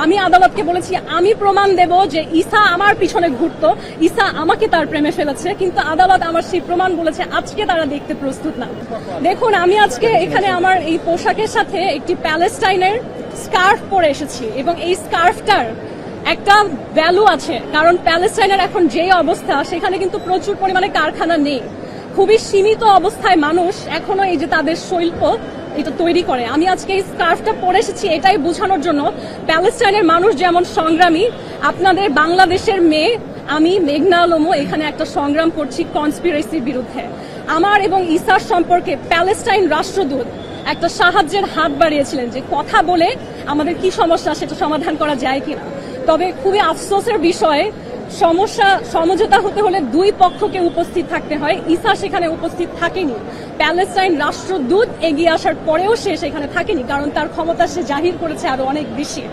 আমি আদালতকে বলেছি আমি প্রমাণ দেব যে ঈসা আমার পিছনে ঘুরতো, ঈসা আমাকে তার প্রেমে ফেলেছে, কিন্তু আদালত আমার সেই প্রমাণ বলেছে আজকে তারা দেখতে প্রস্তুত না। দেখুন, আমি আজকে এখানে আমার এই পোশাকের সাথে একটি প্যালেস্টাইনের স্কার্ফ পরে এসেছি এবং এই স্কার্ফটার একটা ভ্যালু আছে, কারণ প্যালেস্টাইনের এখন যেই অবস্থা সেখানে কিন্তু প্রচুর পরিমাণে কারখানা নেই, খুবই সীমিত অবস্থায় মানুষ এখনো এই যে তাদের শিল্প এটা তৈরি করে। আমি আজকে এই স্কার্ফটা পরে এসেছি এটাই বোঝানোর জন্য প্যালেস্টাইনের মানুষ যেমন সংগ্রামী, আপনাদের বাংলাদেশের মেয়ে আমি মেঘনা আলমও এখানে একটা সংগ্রাম করছি কনস্পিরেসির বিরুদ্ধে। আমার এবং ঈসার সম্পর্কে প্যালেস্টাইন রাষ্ট্রদূত একটা সাহায্যের হাত বাড়িয়েছিলেন যে কথা বলে আমাদের কি সমস্যা সেটা সমাধান করা যায় কিনা। তবে খুবই আফসোসের বিষয়, সমঝোতা হতে হলে দুই পক্ষকে উপস্থিত থাকতে হয়, ঈসা সেখানে উপস্থিত থাকেনি। প্যালেস্টাইন রাষ্ট্রদূত এগিয়ে আসার পরেও সে সেখানে থাকেনি, কারণ তার ক্ষমতা সে জাহির করেছে আরো অনেক বেশি।